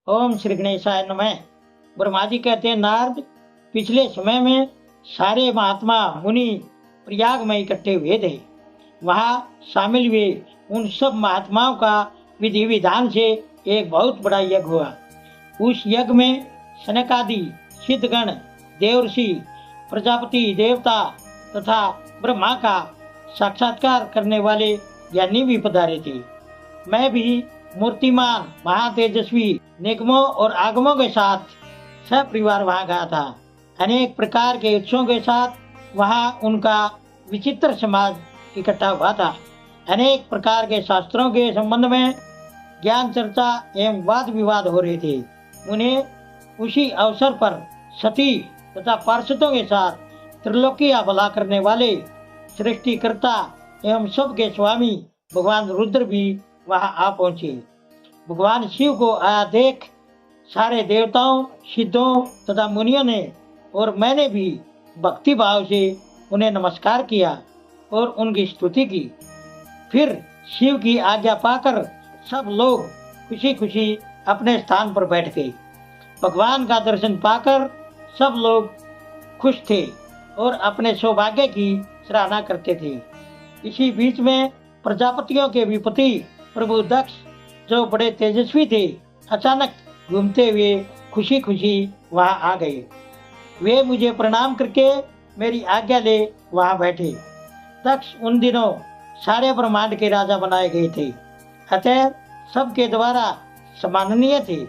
ओम श्री गणेशाय नमः। ब्रह्मा जी कहते हैं, नारद, पिछले समय में सारे महात्मा मुनि प्रयाग में इकट्ठे हुए थे। वहाँ शामिल हुए उन सब महात्माओं का विधि विधान से एक बहुत बड़ा यज्ञ हुआ। उस यज्ञ में सनकादि सिद्धगण, देवर्षि, प्रजापति, देवता तथा ब्रह्मा का साक्षात्कार करने वाले ज्ञानी भी पधारे थे। मैं भी मूर्तिमान महातेजस्वी निगमों और आगमों के साथ सपरिवार वहाँ गया था। अनेक प्रकार के उत्सवों के साथ वहाँ उनका विचित्र समाज इकट्ठा हुआ था। अनेक प्रकार के शास्त्रों के संबंध में ज्ञान चर्चा एवं वाद विवाद हो रहे थे। उन्हें उसी अवसर पर सती तथा पार्षदों के साथ त्रिलोकी भला करने वाले सृष्टिकर्ता एवं सबके स्वामी भगवान रुद्र भी वहां आ पहुंचे। भगवान शिव को आया देख सारे देवताओं, सिद्धों तथा मुनियों ने और मैंने भी भक्ति भाव से उन्हें नमस्कार किया और उनकी स्तुति की। फिर शिव की आज्ञा पाकर सब लोग खुशी खुशी अपने स्थान पर बैठ गए। भगवान का दर्शन पाकर सब लोग खुश थे और अपने सौभाग्य की सराहना करते थे। इसी बीच में प्रजापतियों के विपति प्रभु दक्ष, जो बड़े तेजस्वी थे, अचानक घूमते हुए खुशी खुशी वहां आ गए। वे मुझे प्रणाम करके मेरी आज्ञा ले वहां बैठे। दक्ष उन दिनों सारे ब्रह्मांड के राजा बनाए गए थे, अतः सबके द्वारा सम्माननीय थे।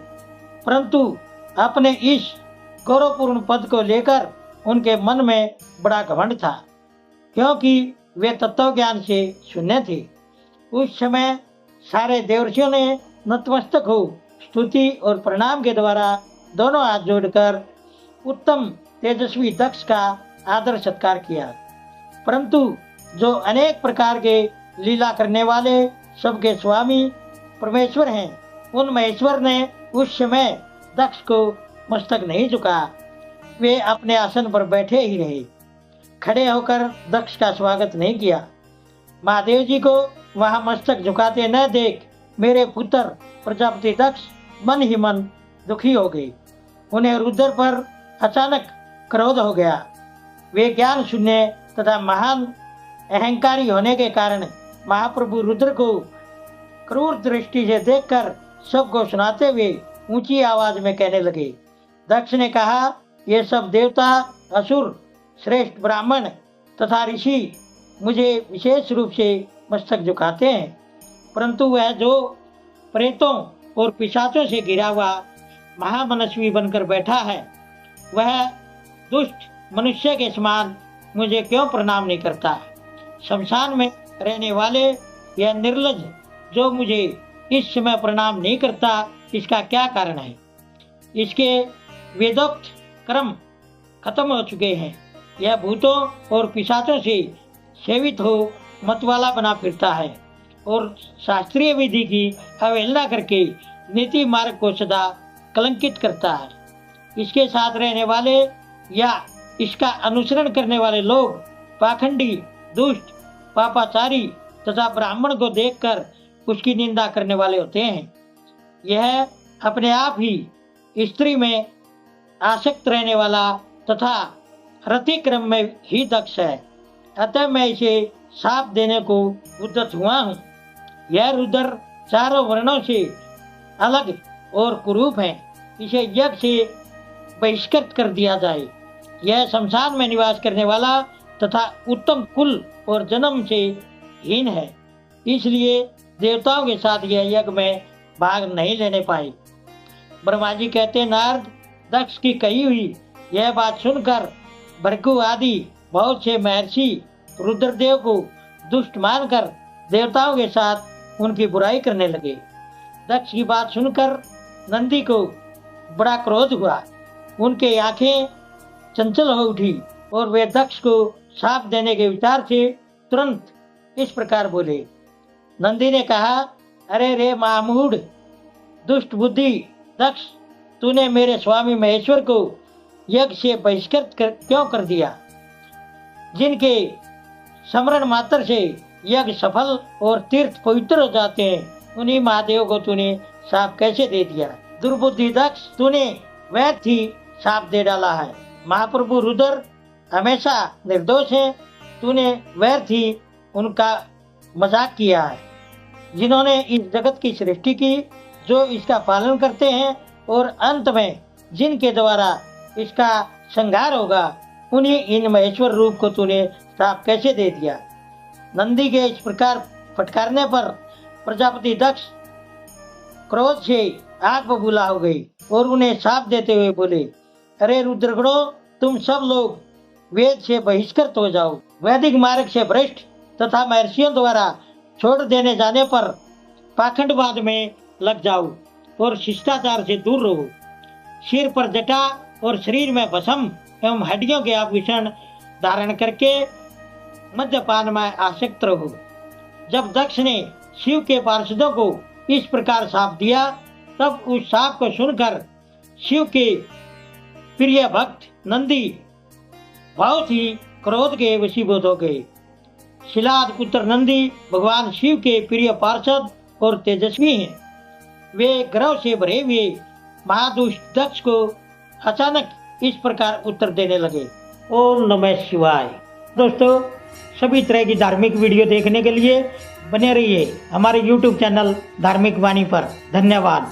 परंतु अपने इस गौरवपूर्ण पद को लेकर उनके मन में बड़ा घमंड था, क्योंकि वे तत्व ज्ञान से शून्य थे। उस समय सारे देवर्षियों ने नतमस्तक हो स्तुति और प्रणाम के द्वारा दोनों हाथ जोड़कर उत्तम तेजस्वी दक्ष का आदर सत्कार किया। परंतु जो अनेक प्रकार के लीला करने वाले सबके स्वामी परमेश्वर हैं, उन महेश्वर ने उस समय दक्ष को मस्तक नहीं झुका। वे अपने आसन पर बैठे ही रहे, खड़े होकर दक्ष का स्वागत नहीं किया। महादेव जी को वहां मस्तक झुकाते न देख मेरे पुत्र प्रजापति दक्ष मन ही मन दुखी हो गए। उन्हें रुद्र पर अचानक क्रोध हो गया। वे ज्ञान शून्य तथा महान अहंकारी होने के कारण महाप्रभु रुद्र को क्रूर दृष्टि से देखकर सबको सुनाते हुए ऊंची आवाज में कहने लगे। दक्ष ने कहा, ये सब देवता, असुर, श्रेष्ठ ब्राह्मण तथा ऋषि मुझे विशेष रूप से मस्तक झुकाते हैं, परंतु वह जो प्रेतों और पिशाचों से घिरा हुआ महामनस्वी बनकर बैठा है, वह दुष्ट मनुष्य के समान मुझे क्यों प्रणाम नहीं करता? शमशान में रहने वाले यह निर्लज जो मुझे इस समय प्रणाम नहीं करता, इसका क्या कारण है? इसके वेदोक्त कर्म खत्म हो चुके हैं। यह भूतों और पिशाचों से सेवित हो मतवाला बना फिरता है और शास्त्रीय विधि की अवहेलना करके नीति मार्ग को सदा कलंकित करता है। इसके साथ रहने वाले या इसका अनुसरण करने वाले लोग पाखंडी, दुष्ट, पापाचारी तथा ब्राह्मण को देखकर उसकी निंदा करने वाले होते हैं। यह अपने आप ही स्त्री में आसक्त रहने वाला तथा रति क्रम में ही दक्ष है, अतः मैं इसे शाप देने को उद्यत हुआ हूँ। यह रुद्र चारों वर्णों से अलग और कुरूप है, इसे यज्ञ से बहिष्कृत कर दिया जाए। यह शमशान में निवास करने वाला तथा उत्तम कुल और जन्म से हीन है, इसलिए देवताओं के साथ यह यज्ञ में भाग नहीं लेने पाए। ब्रह्मा जी कहते, नारद, दक्ष की कही हुई यह बात सुनकर भृगु आदि बहुत से महर्षि रुद्रदेव को दुष्ट मानकर देवताओं के साथ उनकी बुराई करने लगे। दक्ष की बात सुनकर नंदी को बड़ा क्रोध हुआ। उनके आंखें चंचल हो उठी और वे दक्ष को शाप देने के विचार से तुरंत इस प्रकार बोले। नंदी ने कहा, अरे रे महामूढ़, दुष्ट बुद्धि दक्ष, तूने मेरे स्वामी महेश्वर को यज्ञ से बहिष्कृत क्यों कर दिया? जिनके स्मरण मात्र से यज्ञ सफल और तीर्थ पवित्र हो जाते हैं, उन्हीं महादेव को तूने शाप कैसे दे दिया? दुर्बुद्धि दक्ष, तूने व्यर्थ ही शाप दे डाला है। महाप्रभु रुद्र हमेशा निर्दोष है, तूने व्यर्थ ही उनका मजाक किया है। जिन्होंने इस जगत की सृष्टि की, जो इसका पालन करते हैं और अंत में जिनके द्वारा इसका संहार होगा, उन्हीं इन महेश्वर रूप को तूने श्राप कैसे दे दिया। नंदी के इस प्रकार फटकारने पर प्रजापति दक्ष क्रोध से आग बबूला हो गई और उन्हें शाप देते हुए बोले, अरे रुद्रगणों, तुम सब लोग वेद से बहिष्कृत हो जाओ, वैदिक मार्ग से भ्रष्ट तथा महर्षियों द्वारा छोड़ देने जाने पर पाखंडवाद में लग जाओ और शिष्टाचार से दूर रहो। सिर पर जटा और शरीर में भस्म एवं हड्डियों के आभूषण धारण करके मद्यपान में आसक्त रहो। जब दक्ष ने शिव के पार्षदों को इस प्रकार शाप दिया, तब उस शाप को सुनकर शिव के प्रिय भक्त नंदी बहुत ही क्रोध के वशीभूत हो गए। शिलाद पुत्र नंदी भगवान शिव के प्रिय पार्षद और तेजस्वी हैं। वे गर्व से भरे हुए महादुष्ट दक्ष को अचानक इस प्रकार उत्तर देने लगे, ओम नमः शिवाय। दोस्तों, सभी तरह की धार्मिक वीडियो देखने के लिए बने रहिए हमारे YouTube चैनल धार्मिक वाणी पर। धन्यवाद।